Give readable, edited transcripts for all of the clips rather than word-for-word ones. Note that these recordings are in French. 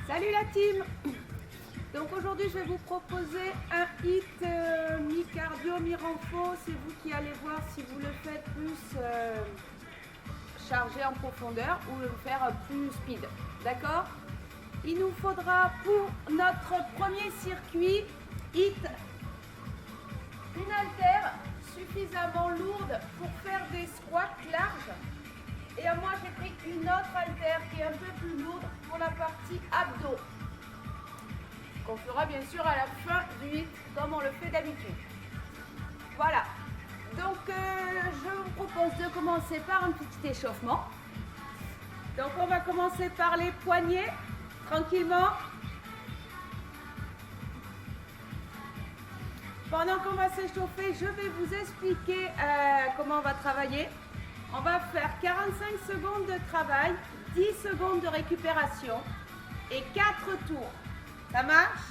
Salut la team. Donc aujourd'hui je vais vous proposer un hit mi-cardio, mi-renfo. C'est vous qui allez voir si vous le faites plus chargé en profondeur ou le faire plus speed. D'accord? Il nous faudra pour notre premier circuit hit une haltère suffisamment lourde pour faire des squats larges. Et moi j'ai pris une autre haltère qui est un peu plus lourde pour la partie abdos. Qu'on fera bien sûr à la fin du hit comme on le fait d'habitude. Voilà. Donc je vous propose de commencer par un petit échauffement. Donc on va commencer par les poignets, tranquillement. Pendant qu'on va s'échauffer, je vais vous expliquer comment on va travailler. On va faire 45 secondes de travail, 10 secondes de récupération et 4 tours. Ça marche?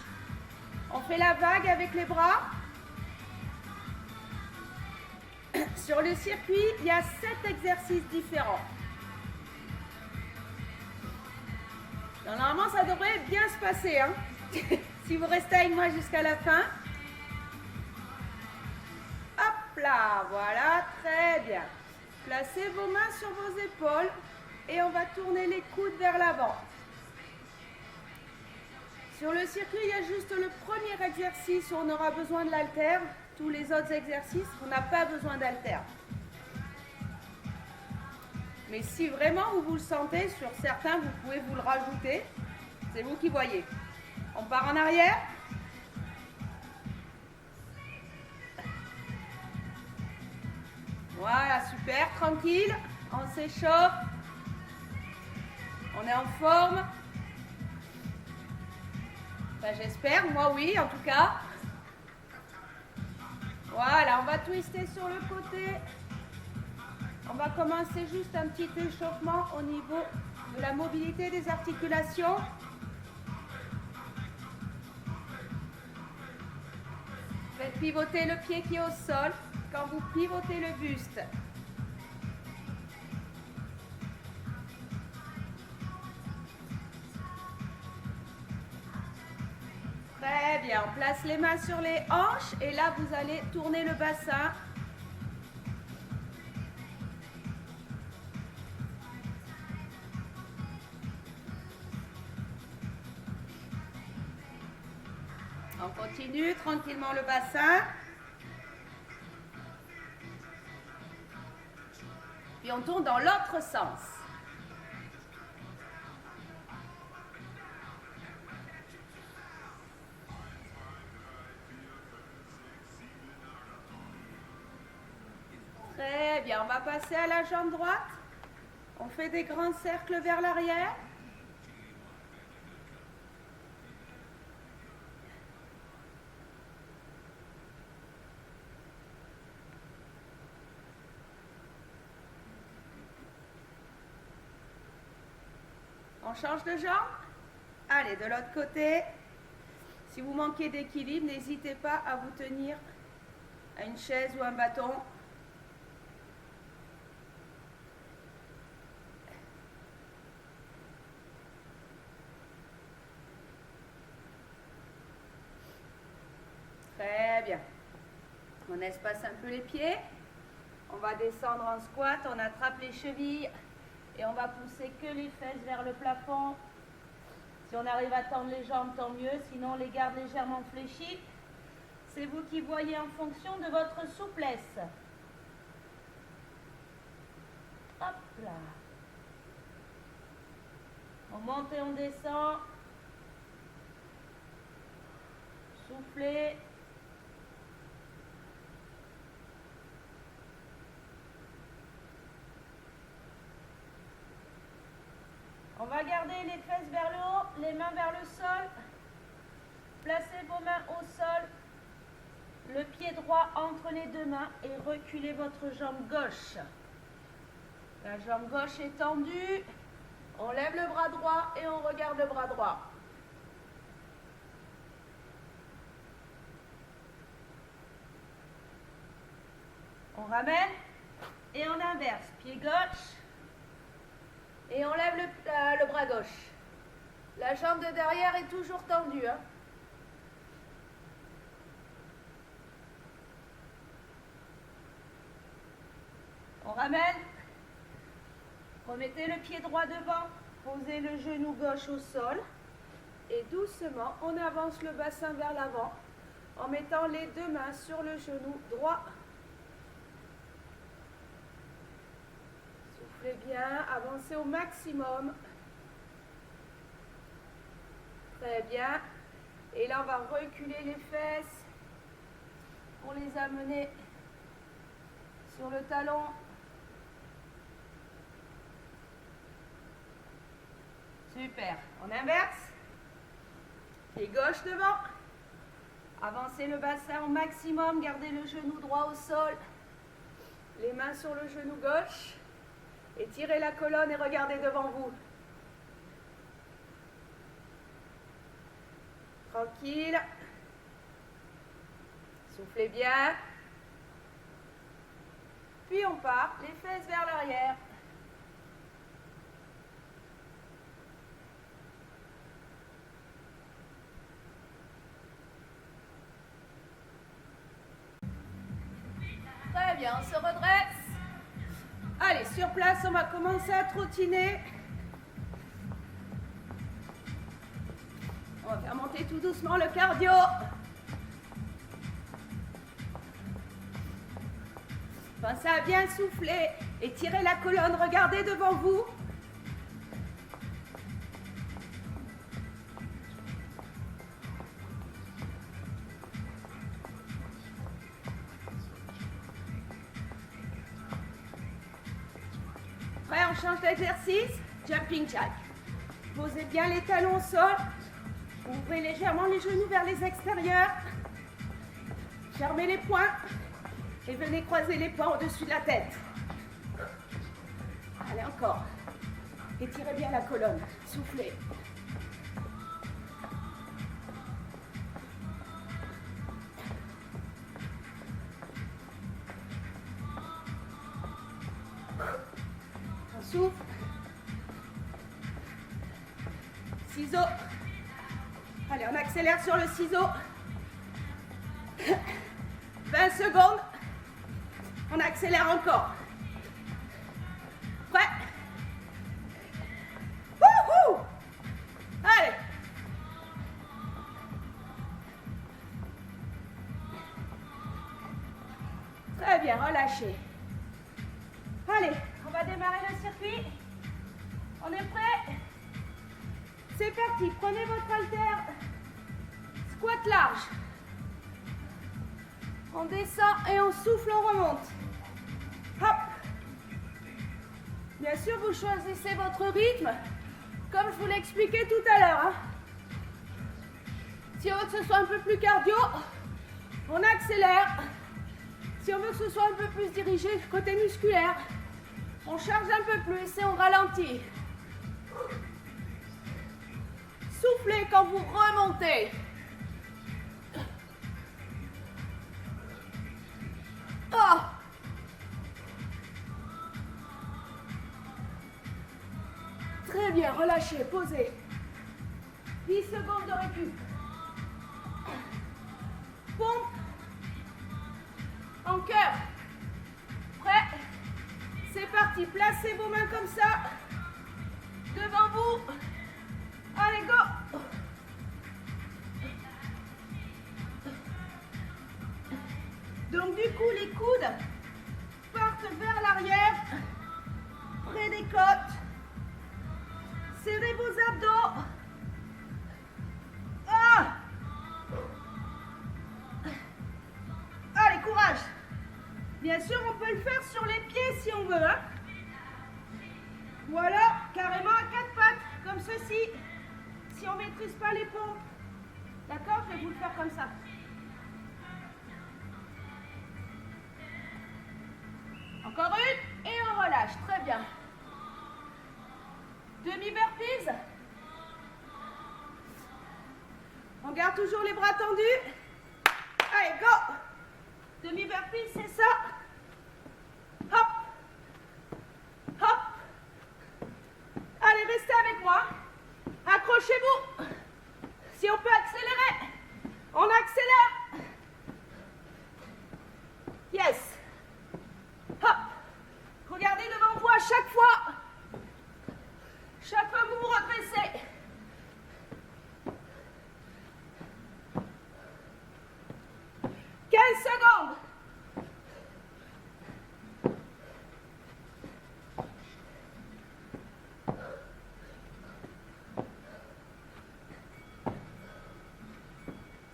On fait la vague avec les bras. Sur le circuit, il y a 7 exercices différents. Donc, normalement, ça devrait bien se passer, hein. Si vous restez avec moi jusqu'à la fin. Hop là, voilà, très bien. Placez vos mains sur vos épaules et on va tourner les coudes vers l'avant. Sur le circuit, il y a juste le premier exercice où on aura besoin de l'haltère. Tous les autres exercices, on n'a pas besoin d'haltère. Mais si vraiment vous le sentez, sur certains, vous pouvez vous le rajouter. C'est vous qui voyez. On part en arrière. Voilà, super, tranquille. On s'échauffe. On est en forme. Enfin, j'espère, moi oui, en tout cas. Voilà, on va twister sur le côté. On va commencer juste un petit échauffement au niveau de la mobilité des articulations. Faites pivoter le pied qui est au sol quand vous pivotez le buste. Très bien, on place les mains sur les hanches et là vous allez tourner le bassin. On continue tranquillement le bassin. Puis on tourne dans l'autre sens. Très bien, on va passer à la jambe droite. On fait des grands cercles vers l'arrière. On change de jambe. Allez, de l'autre côté. Si vous manquez d'équilibre, n'hésitez pas à vous tenir à une chaise ou un bâton. Très bien. On espace un peu les pieds. On va descendre en squat. On attrape les chevilles. Et on va pousser que les fesses vers le plafond. Si on arrive à tendre les jambes, tant mieux. Sinon, on les garde légèrement fléchies. C'est vous qui voyez en fonction de votre souplesse. Hop là. On monte et on descend. Soufflez. On va garder les fesses vers le haut, les mains vers le sol. Placez vos mains au sol, le pied droit entre les deux mains et reculez votre jambe gauche. La jambe gauche est tendue. On lève le bras droit et on regarde le bras droit. On ramène et on inverse. Pied gauche. Et on lève le bras gauche. La jambe de derrière est toujours tendue. Hein. On ramène. Remettez le pied droit devant. Posez le genou gauche au sol. Et doucement, on avance le bassin vers l'avant en mettant les deux mains sur le genou droit. Soufflez bien, avancez au maximum. Très bien. Et là, on va reculer les fesses pour les amener sur le talon. Super. On inverse. Pied gauche devant. Avancez le bassin au maximum. Gardez le genou droit au sol. Les mains sur le genou gauche. Étirez la colonne et regardez devant vous. Tranquille. Soufflez bien. Puis on part, les fesses vers l'arrière. Très bien, on se redresse. Allez, sur place, on va commencer à trottiner. On va faire monter tout doucement le cardio. Pensez à bien souffler. Étirez la colonne, regardez devant vous. Prêt, on change d'exercice. Jumping jack. Posez bien les talons au sol. Ouvrez légèrement les genoux vers les extérieurs. Fermez les poings. Et venez croiser les poings au-dessus de la tête. Allez, encore. Étirez bien la colonne. Soufflez. On souffle. Ciseaux. Allez, on accélère sur le ciseau. 20 secondes. On accélère encore. Prêt? Wouhou! Allez. Très bien, relâchez. Allez, on va démarrer le circuit. On est prêt? C'est parti, prenez votre haltère. Squat large. On descend et on souffle, on remonte. Hop. Bien sûr, vous choisissez votre rythme, comme je vous l'ai expliqué tout à l'heure. Hein. Si on veut que ce soit un peu plus cardio, on accélère. Si on veut que ce soit un peu plus dirigé côté musculaire, on charge un peu plus et on ralentit. Soufflez quand vous remontez. Oh. Très bien, relâchez, posez. 10 secondes de récup. Pompe. En cœur. Prêt? C'est parti, placez vos mains comme ça. Devant vous. Allez, go. Donc du coup, les coudes partent vers l'arrière, près des côtes. Serrez vos abdos. Ah. Allez, courage. Bien sûr, on peut le faire sur les pieds si on veut. Hein. Voilà, carrément à 4 pattes, comme ceci. Si on ne maîtrise pas les pompes. D'accord, je vais vous le faire comme ça. Encore une, et on relâche, très bien. Demi-burpees. On garde toujours les bras tendus. Allez, go. Demi-burpees, c'est ça. Hop. Hop. Allez, restez avec moi. Accrochez-vous. accélère. Yes. Hop. Regardez devant vous à chaque fois. Chaque fois que vous vous redressez. Secondes.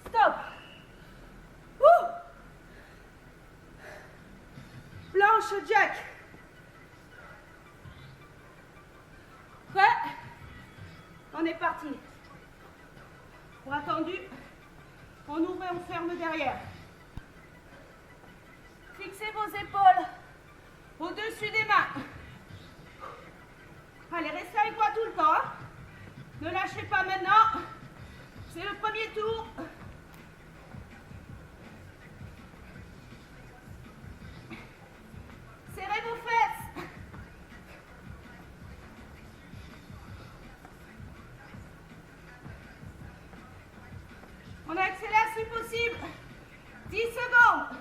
Stop. Ouh. Planche jack. Prêt? On est parti. Bras tendus. On ouvre et on ferme derrière. Fixez vos épaules au-dessus des mains. Allez, restez avec moi tout le temps. Hein. Ne lâchez pas maintenant. C'est le premier tour. Serrez vos fesses. On accélère si possible. 10 secondes.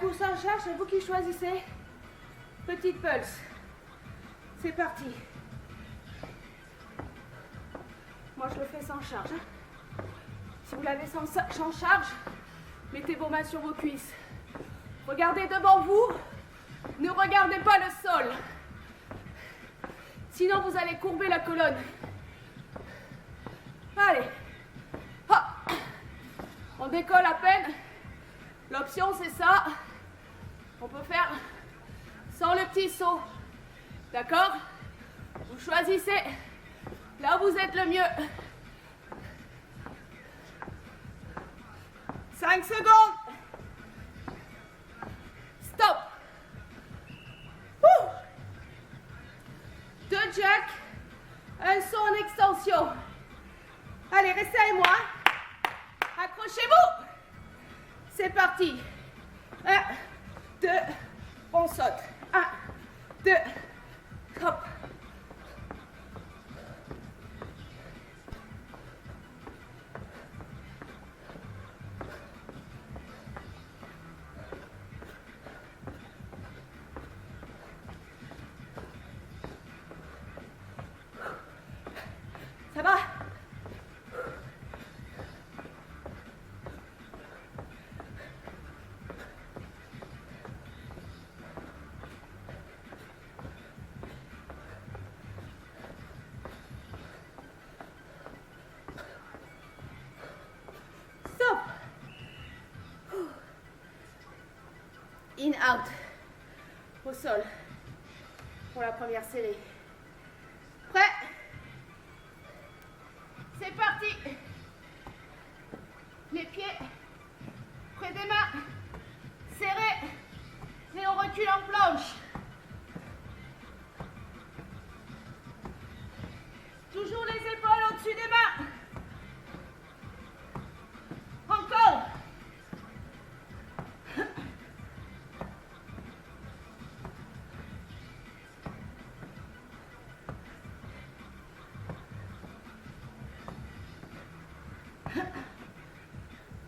Ou sans charge, c'est vous qui choisissez. Petite pulse. C'est parti. Moi, je le fais sans charge. Si vous l'avez sans charge, mettez vos mains sur vos cuisses. Regardez devant vous. Ne regardez pas le sol. Sinon, vous allez courber la colonne. Allez. Hop. On décolle à peine. L'option, c'est ça. On peut faire sans le petit saut. D'accord? Vous choisissez là où vous êtes le mieux. 5 secondes. Stop. 2 jacks. Un saut en extension. Allez, restez avec moi. Accrochez-vous. C'est parti. 1, 2, on saute. 1, 2, hop. Ça va? In, out, au sol, pour la première série. Prêt? C'est parti. Les pieds près des mains, serrés, et on recule en planche. Toujours les épaules au-dessus des mains. Encore.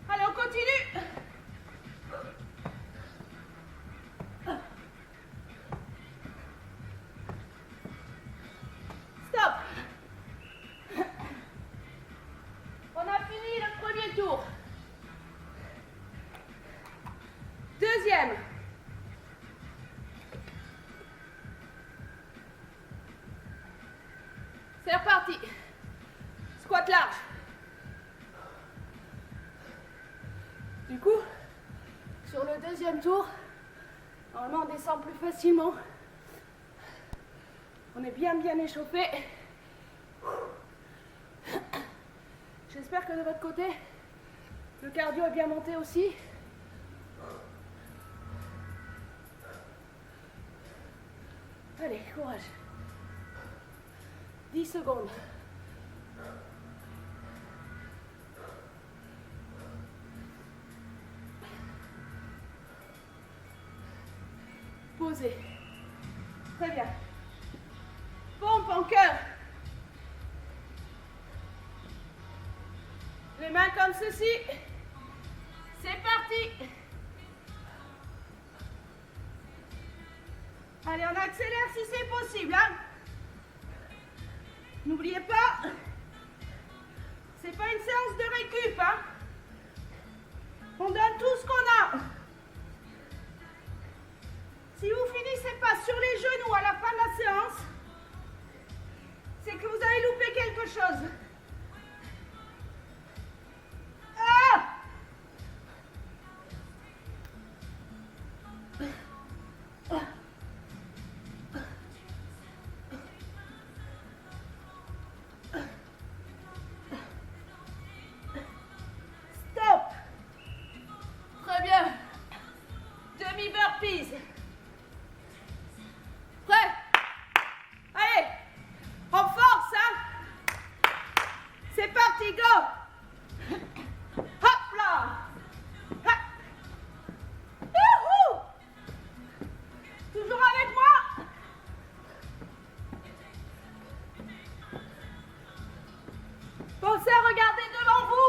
Allez, on continue. Stop. On a fini le premier tour. Deuxième. C'est reparti. Squat large. Du coup, sur le deuxième tour, normalement on descend plus facilement. On est bien échauffé. J'espère que de votre côté, le cardio est bien monté aussi. Allez, courage. 10 secondes. posez. Très bien. Pompe en cœur. Les mains comme ceci. C'est parti. Allez, on accélère si c'est possible. Hein. N'oubliez pas, c'est pas une séance de récup. Hein. On donne tout ce qu'on a. Si vous finissez pas sur les genoux à la fin de la séance, c'est que vous avez loupé quelque chose. Ah! Stop! Très bien. Demi-burpees. Prêt? Allez! En force, hein? C'est parti, go! Hop là! Hop. Youhou! Toujours avec moi? Pensez à regarder devant vous.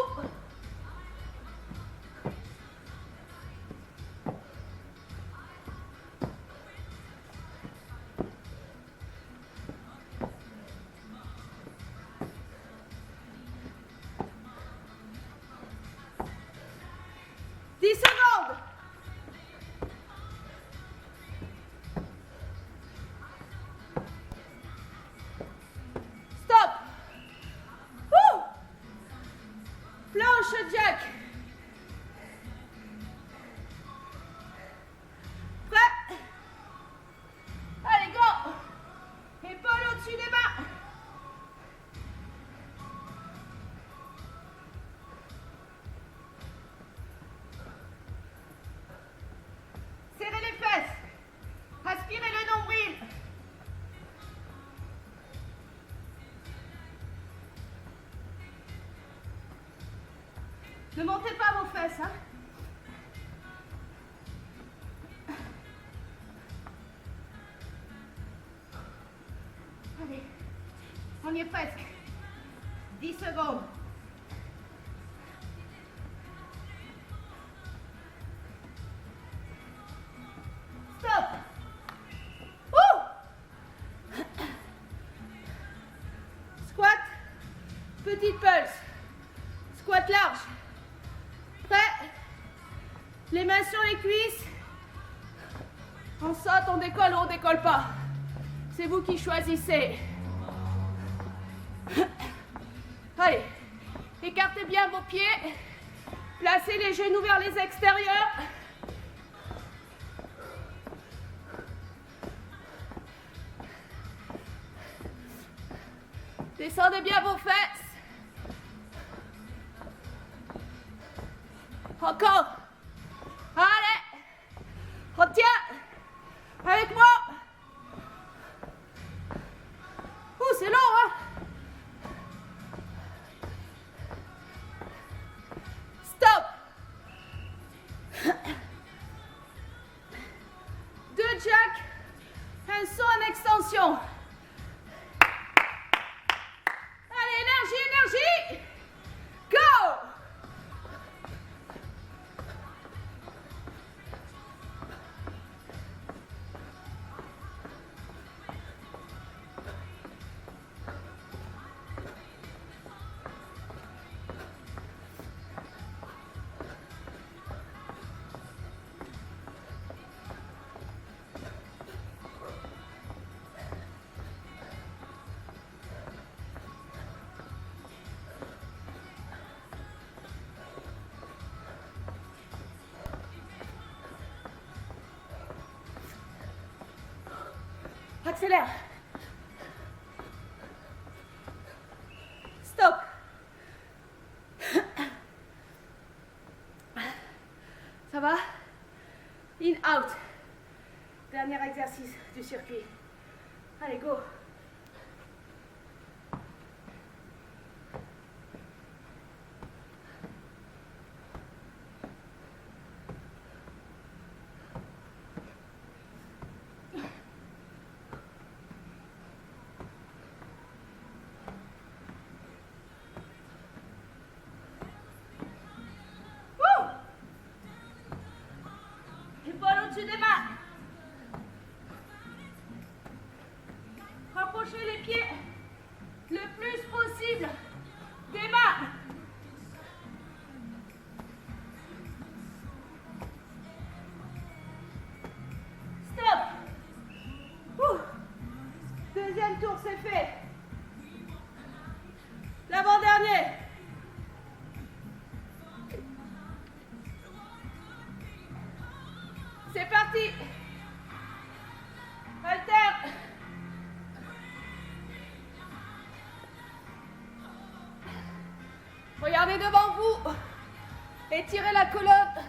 Jack. Prêt? Allez, go. Épaule au-dessus des mains. Serrez les fesses. Aspirez le nombril. Ne montez pas vos fesses, hein. Allez, on y est presque. 10 secondes. Stop. Ouh. Squat. Petite pulse. Squat large. Prêt? Les mains sur les cuisses. On saute, on décolle ou on décolle pas. C'est vous qui choisissez. Allez, écartez bien vos pieds. Placez les genoux vers les extérieurs. Descendez bien vos fesses. Encore. Allez. Retiens. Avec moi. Ouh, c'est long, hein. Stop. 2 jack. Un saut en extension. Allez, énergie, énergie. Go. Accélère. Stop. Ça va? In, out. Dernier exercice du circuit. Allez, go. Regardez devant vous. Étirez la colonne.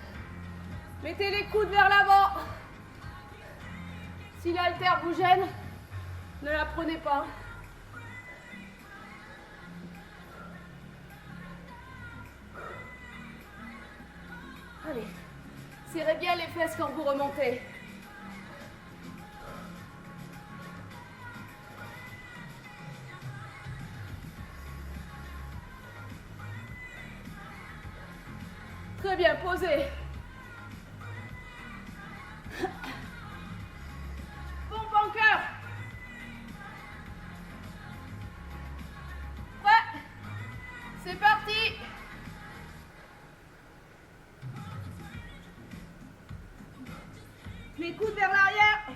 Mettez les coudes vers l'avant. Si l'haltère vous gêne, ne la prenez pas. Allez, serrez bien les fesses quand vous remontez. Très bien, posez. Pompe en cœur. Prêt? C'est parti. Les coudes vers l'arrière.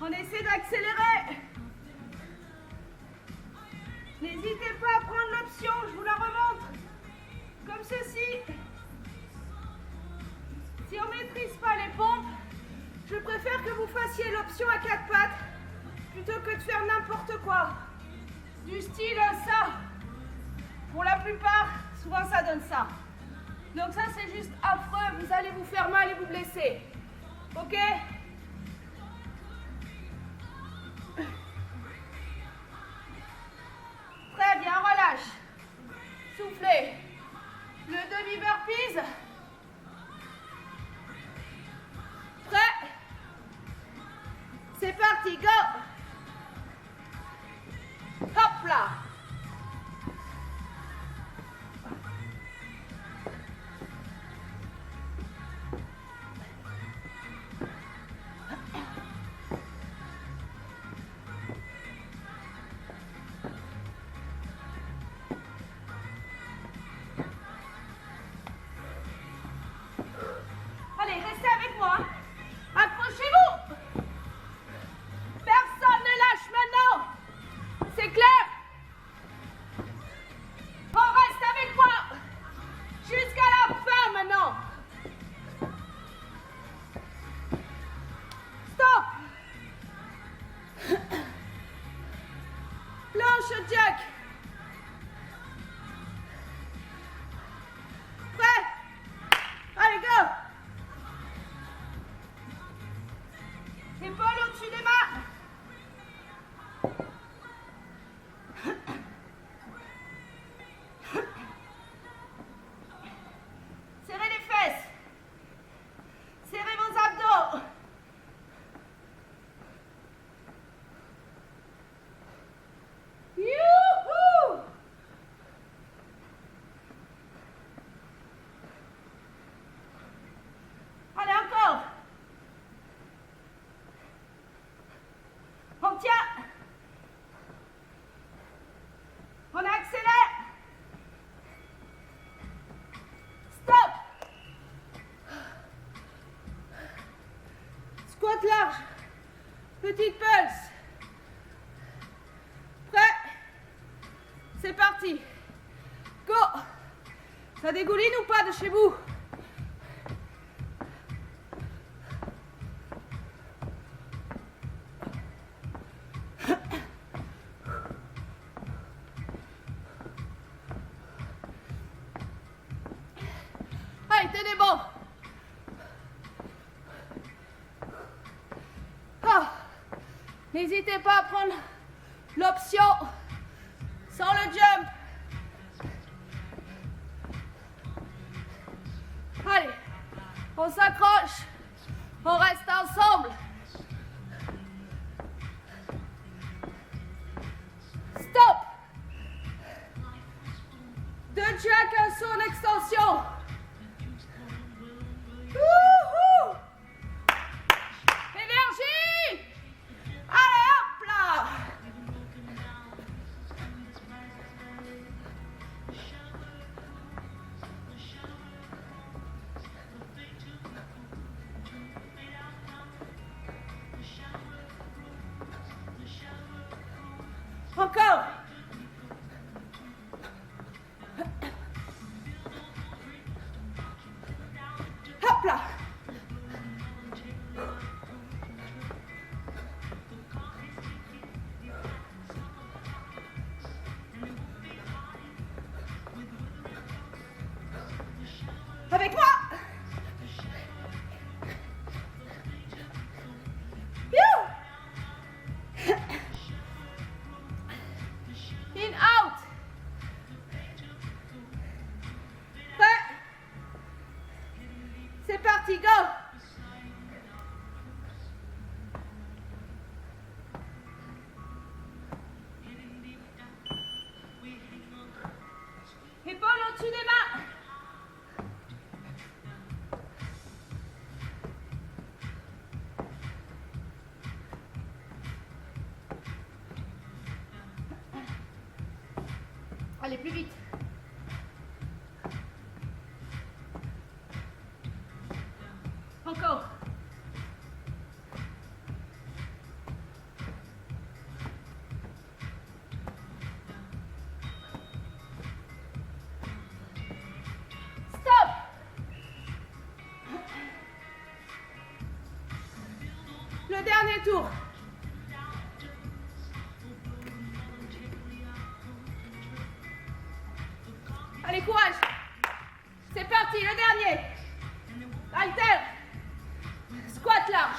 On essaie d'accélérer. N'hésitez pas à prendre l'option, je vous la remontre. Comme ceci. Si on ne maîtrise pas les pompes, je préfère que vous fassiez l'option à 4 pattes plutôt que de faire n'importe quoi. Du style ça. Pour la plupart, souvent ça donne ça. Donc ça c'est juste affreux, vous allez vous faire mal et vous blesser. Ok? Très bien, relâche. Soufflez. Le demi-burpees. Prêt? C'est parti, go! Hop là! Allez, restez avec moi. Accrochez-vous. Personne ne lâche maintenant. C'est clair? On reste avec moi. Jusqu'à la fin maintenant. Stop. Planche jack. Prêt? Allez, go. Épaules au-dessus des mains. Serrez les fesses. Serrez vos abdos. Youhou! Allez, encore. On tient. On accélère. Stop. Squat large. Petite pulse. Prêt? C'est parti. Go. Ça dégouline ou pas de chez vous? Allez, tenez bon. Ah. N'hésitez pas à prendre l'option sans le jump. Allez, on s'accroche, on reste ensemble. Stop. 2 jack, un saut en extension. Wouhou! Énergie! Allez, hop là! Encore! Avec moi. In, out. Prêt? C'est parti, go. Épaules au-dessus des mains. Allez, plus vite. Encore. Stop. Le dernier tour. Allez, courage. C'est parti, le dernier. Halter. Squat large.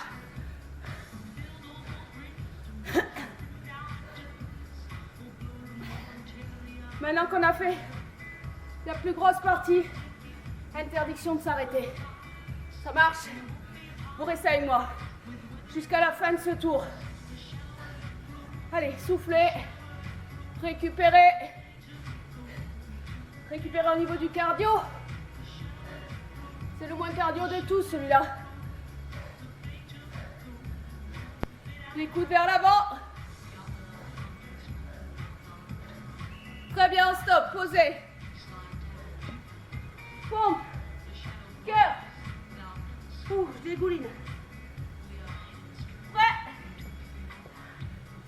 Maintenant qu'on a fait la plus grosse partie, interdiction de s'arrêter. Ça marche? Vous restez avec moi jusqu'à la fin de ce tour. Allez, soufflez. Récupérez. Récupérez au niveau du cardio. C'est le moins cardio de tous, celui-là. Les coudes vers l'avant. Très bien, stop, posez. Pompe. Cœur. Ouh, je dégouline. Prêt?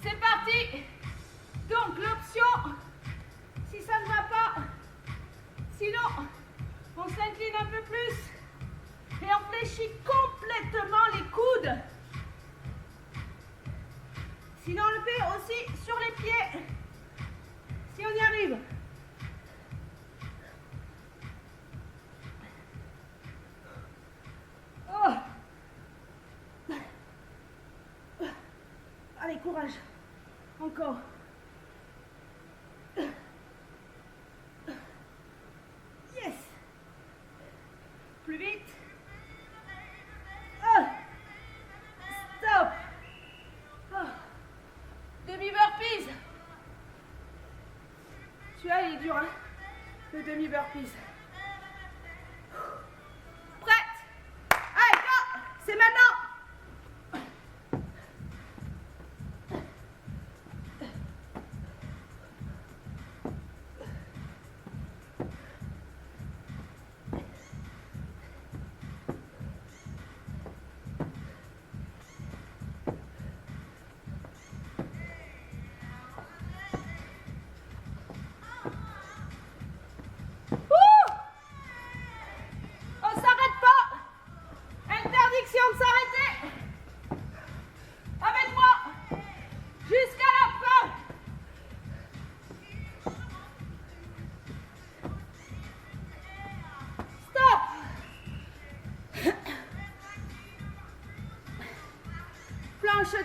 C'est parti. Donc, l'option, si ça ne va pas, sinon, on s'incline un peu plus et on fléchit complètement les coudes. Sinon, on le fait aussi sur les pieds, si on y arrive. Oh. Allez, courage. Encore. Yes. Plus vite. Stop. Demi-burpees. Celui-là, il est dur, hein. Le demi-burpees. Prête? Allez, go. C'est maintenant.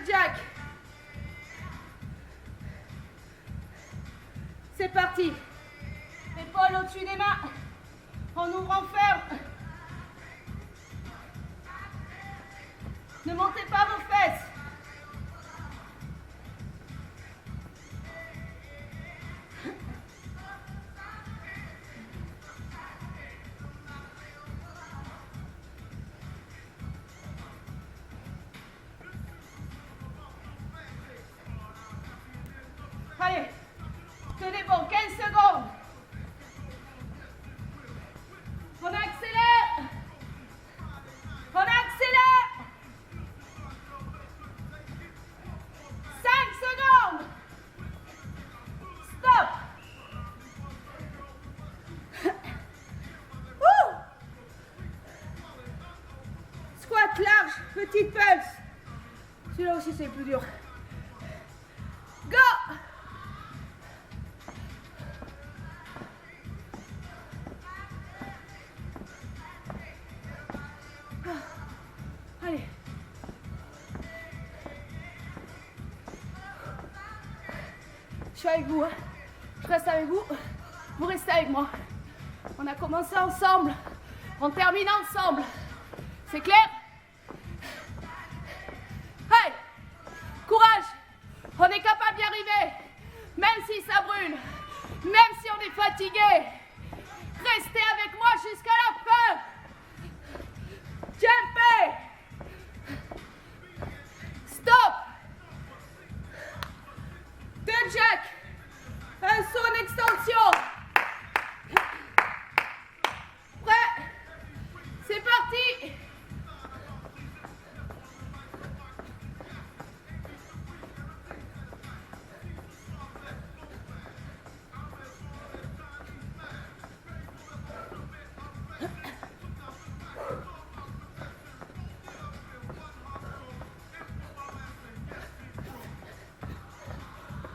Jack. C'est parti. Épaules au-dessus des mains. On ouvre, on ferme. Ne montez pas vos fesses. Allez, tenez bon, 15 secondes. On accélère. On accélère. 5 secondes. Stop. Squat large, petite pulse. Celui-là aussi c'est plus dur. Go. suis avec vous. Hein. Je reste avec vous. Vous restez avec moi. On a commencé ensemble. On termine ensemble. C'est clair? Hey! Courage! On est capable d'y arriver. Même si ça brûle. Même si on est fatigué. Restez avec moi jusqu'à la fin. Jumpez! Stop! 2 jack. Un saut en extension. Prêt? C'est parti!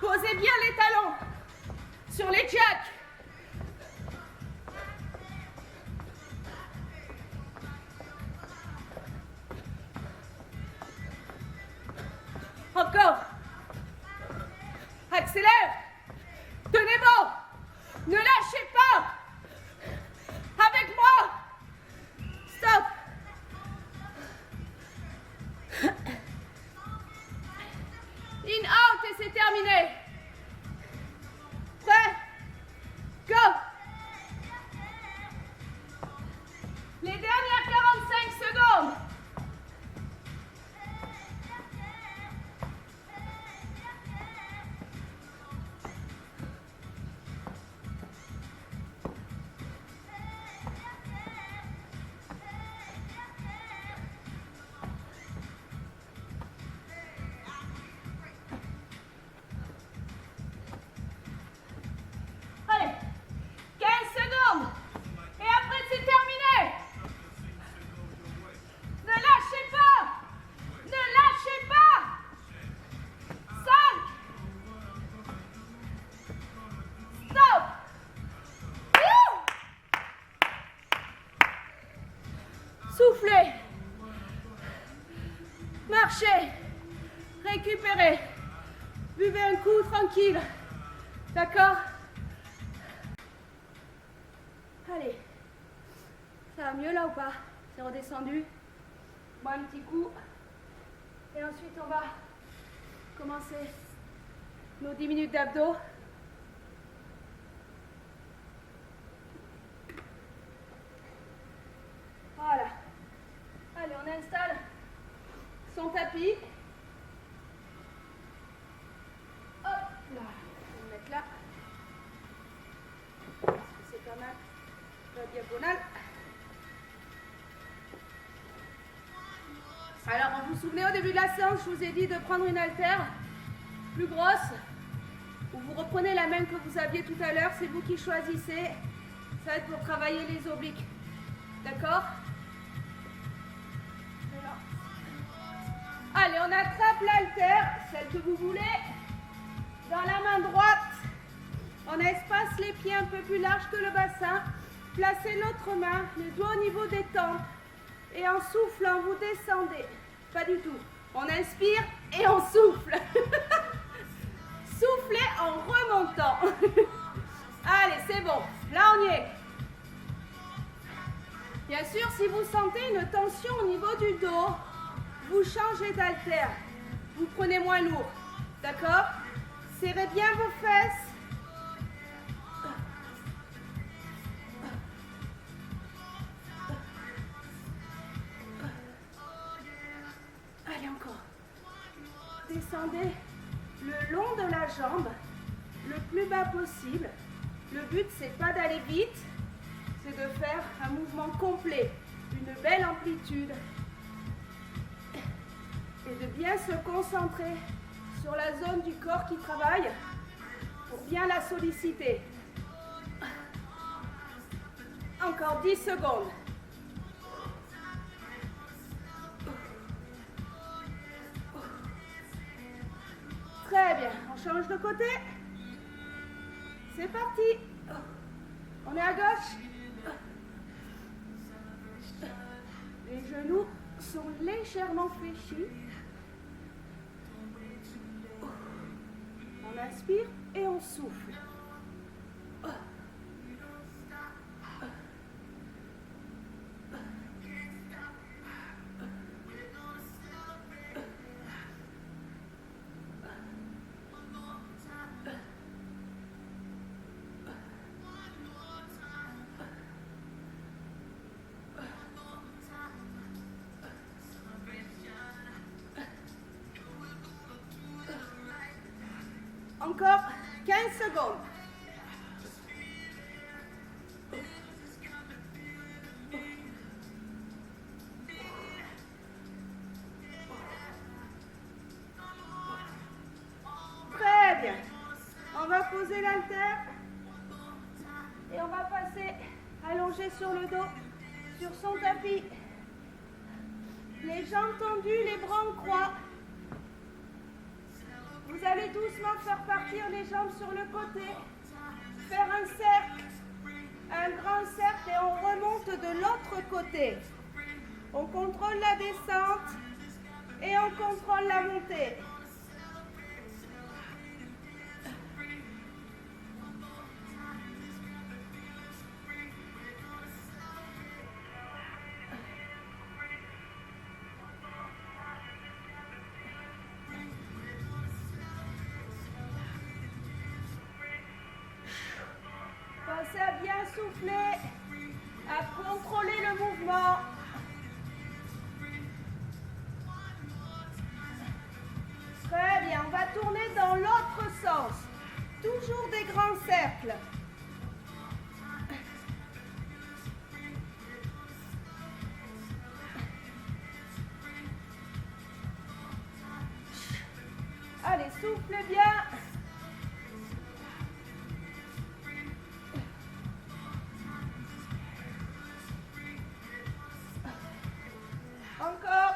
Posez bien les talons sur les jacks. Encore. Accélère. Tenez bon. Ne lâchez pas. Avec moi. Stop. In, out et c'est terminé. Prêt? Go. Les dernières 45 secondes. Allez, 15 secondes. Et après, c'est terminé. Ne lâchez pas. Ne lâchez pas. 5. Stop. Wouh. Soufflez. Marchez. Récupérez. Buvez un coup tranquille. D'accord? Allez. Ça va mieux là ou pas? C'est redescendu. Bon, un petit coup. Et ensuite, on va commencer nos 10 minutes d'abdos. Voilà. Allez, on installe son tapis. Hop là. On va le mettre là. Parce que c'est pas mal. La diagonale. Alors, vous vous souvenez au début de la séance, je vous ai dit de prendre une haltère plus grosse, ou vous reprenez la même que vous aviez tout à l'heure, c'est vous qui choisissez. Ça va être pour travailler les obliques. D'accord? Allez, on attrape l'haltère, celle que vous voulez, dans la main droite. On espace les pieds un peu plus larges que le bassin. Placez l'autre main, les doigts au niveau des tempes. Et en soufflant, vous descendez. Pas du tout. On inspire et on souffle. Soufflez en remontant. Allez, c'est bon. Là, on y est. Bien sûr, si vous sentez une tension au niveau du dos, vous changez d'haltère. Vous prenez moins lourd. D'accord? Serrez bien vos fesses. Allez, encore. Descendez le long de la jambe, le plus bas possible. Le but, c'est pas d'aller vite, c'est de faire un mouvement complet, une belle amplitude. Et de bien se concentrer sur la zone du corps qui travaille pour bien la solliciter. Encore 10 secondes. Très bien, on change de côté. C'est parti. On est à gauche. Les genoux sont légèrement fléchis. On inspire. Et on souffle. Encore 15 secondes. Très bien. On va poser l'haltère et on va passer allongé sur le dos, sur son tapis. Les jambes tendues, les bras en croix. Vous allez doucement faire partir les jambes sur le côté, faire un cercle, un grand cercle et on remonte de l'autre côté. On contrôle la descente et on contrôle la montée. Pensez à bien souffler, à contrôler le mouvement. Très bien, on va tourner dans l'autre sens. Toujours des grands cercles. Allez, soufflez bien. Encore.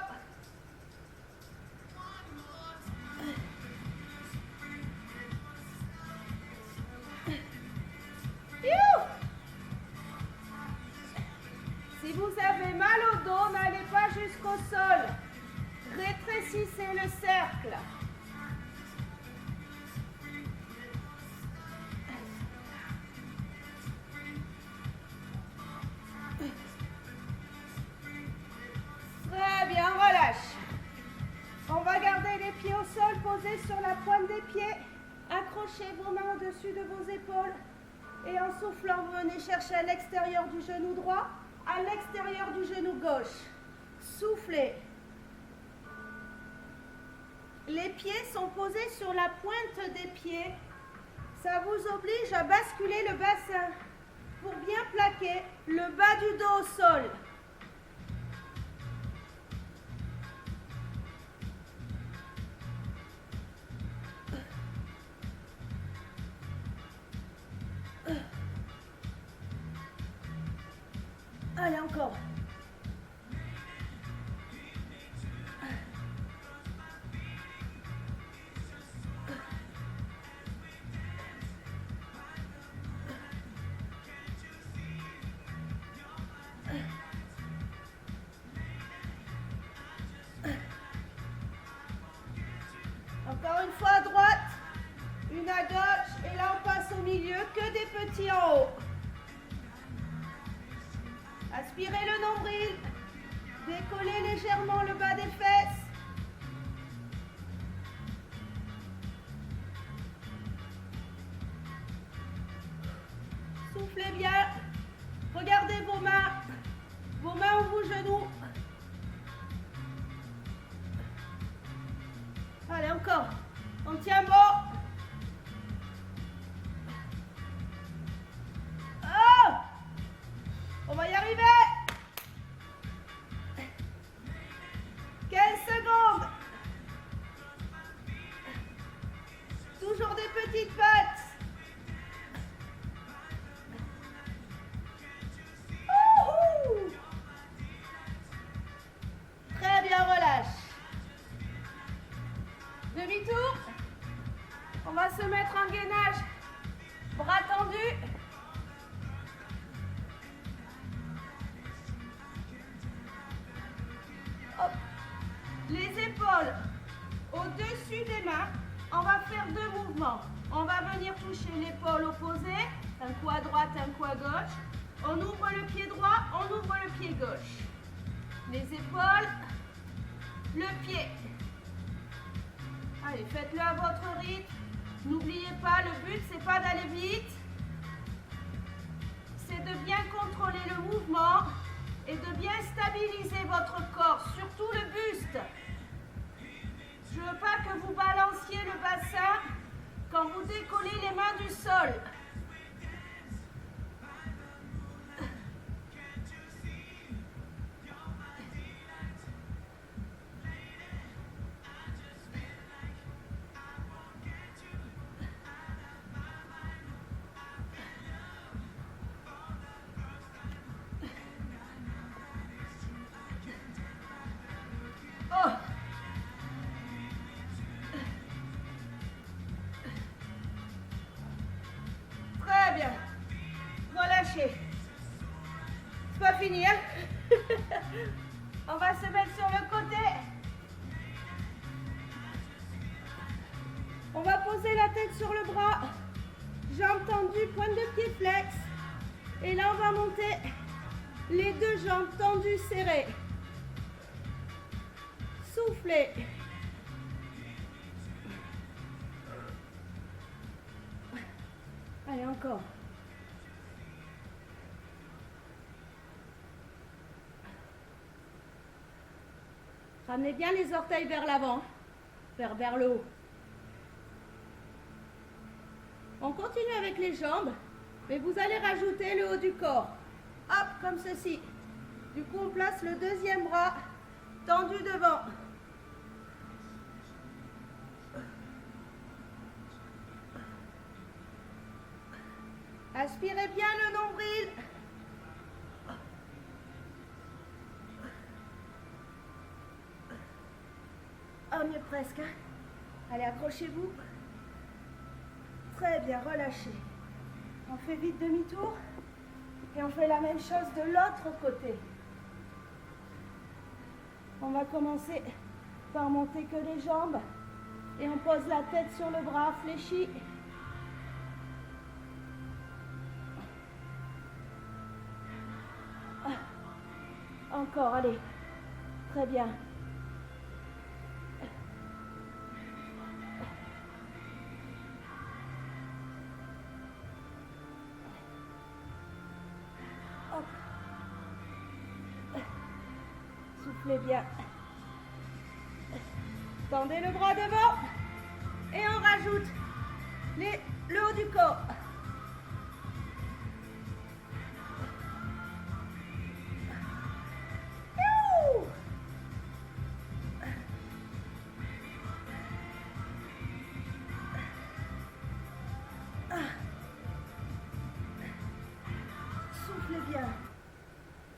Si vous avez mal au dos, n'allez pas jusqu'au sol. Rétrécissez le cercle. Très bien, relâche. On va garder les pieds au sol, posés sur la pointe des pieds. Accrochez vos mains au-dessus de vos épaules. Et en soufflant, vous venez chercher à l'extérieur du genou droit, à l'extérieur du genou gauche. Soufflez. Les pieds sont posés sur la pointe des pieds. Ça vous oblige à basculer le bassin pour bien plaquer le bas du dos au sol. Allez, encore. Encore une fois à droite, une à gauche, et là on passe au milieu, que des petits en haut. Aspirez le nombril, décollez légèrement le bas des fesses. Soufflez bien, regardez vos mains ou vos genoux. Allez, encore, on tient bon. Oh, on va y arriver. 15 secondes. Toujours des petites pattes. Ouhou. Très bien, relâche. Demi-tour. On va se mettre en gainage. Bras tendus. Hop. Les épaules au-dessus des mains. On va faire deux mouvements. On va venir toucher l'épaule opposée, un coup à droite, un coup à gauche. On ouvre le pied droit, on ouvre le pied gauche. Les épaules, le pied. Allez, faites-le à votre rythme. N'oubliez pas, le but, c'est pas d'aller vite. C'est de bien contrôler le mouvement et de bien stabiliser votre corps, surtout le buste. Je ne veux pas que vous balanciez le bassin quand vous décollez les mains du sol. C'est pas fini, hein? On va se mettre sur le côté. On va poser la tête sur le bras. Jambes tendues, pointe de pied flex. Et là, on va monter les deux jambes tendues, serrées. Soufflez. Allez, encore. Ramenez bien les orteils vers l'avant, vers le haut. On continue avec les jambes, mais vous allez rajouter le haut du corps. Hop, comme ceci. Du coup, on place le deuxième bras tendu devant. Aspirez bien le nombril. On y est presque. Hein? Allez, accrochez-vous. Très bien, relâchez. On fait vite demi-tour. Et on fait la même chose de l'autre côté. On va commencer par monter que les jambes. Et on pose la tête sur le bras fléchi. Encore, allez. Très bien. Hop. Soufflez bien. Tendez le bras devant. Et on rajoute le haut du corps. Soufflez bien.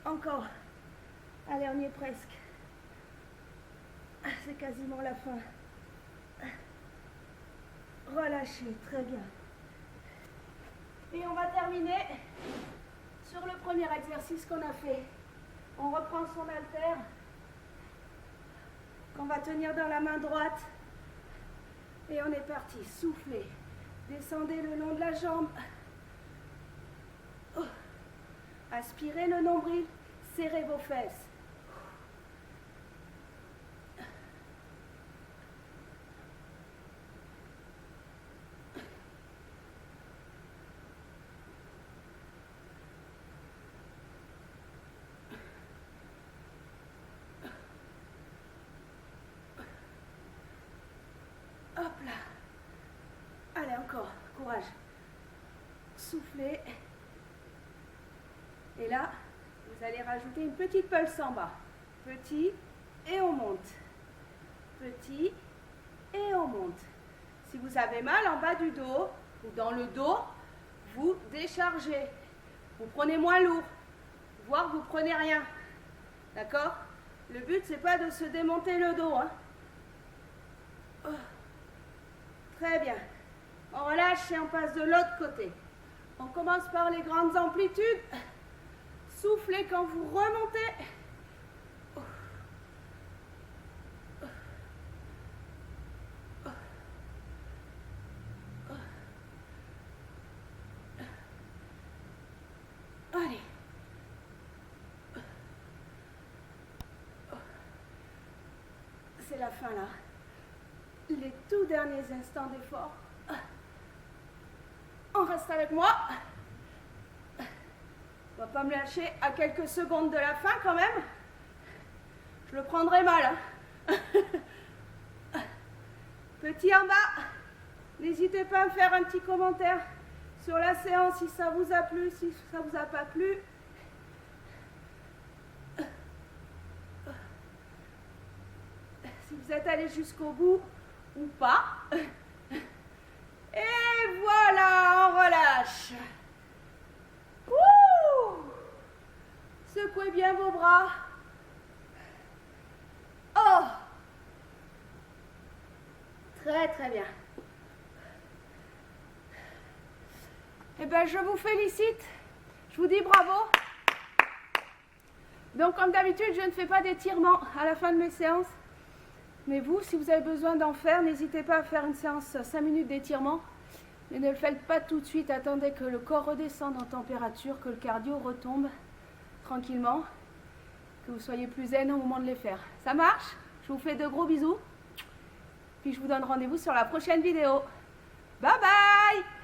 Encore. Allez, on y est presque. C'est quasiment la fin. Relâchez, très bien. Et on va terminer sur le premier exercice qu'on a fait. On reprend son haltère qu'on va tenir dans la main droite. Et on est parti. Soufflez. Descendez le long de la jambe. Aspirez le nombril. Serrez vos fesses. Hop là. Allez, encore. Courage. Soufflez. Et là, vous allez rajouter une petite pulse en bas. Petit, et on monte. Petit, et on monte. Si vous avez mal en bas du dos, ou dans le dos, vous déchargez. Vous prenez moins lourd, voire vous prenez rien. D'accord? Le but, c'est pas de se démonter le dos. Hein. Oh. Très bien. On relâche et on passe de l'autre côté. On commence par les grandes amplitudes. Soufflez quand vous remontez. c'est la fin là. Les tout derniers instants d'effort. On reste avec moi. On va pas me lâcher à quelques secondes de la fin quand même. Je le prendrai mal. Petit en bas. N'hésitez pas à me faire un petit commentaire sur la séance si ça vous a plu, si ça vous a pas plu. Si vous êtes allé jusqu'au bout ou pas. Et voilà, on relâche. Ouh! Secouez bien vos bras. Oh! Très très bien. Eh bien, je vous félicite. Je vous dis bravo. Donc, comme d'habitude, je ne fais pas d'étirement à la fin de mes séances. Mais vous, si vous avez besoin d'en faire, n'hésitez pas à faire une séance 5 minutes d'étirement. Mais ne le faites pas tout de suite. Attendez que le corps redescende en température, que le cardio retombe tranquillement, que vous soyez plus zen au moment de les faire. Ça marche? Je vous fais de gros bisous. Puis je vous donne rendez-vous sur la prochaine vidéo. Bye bye!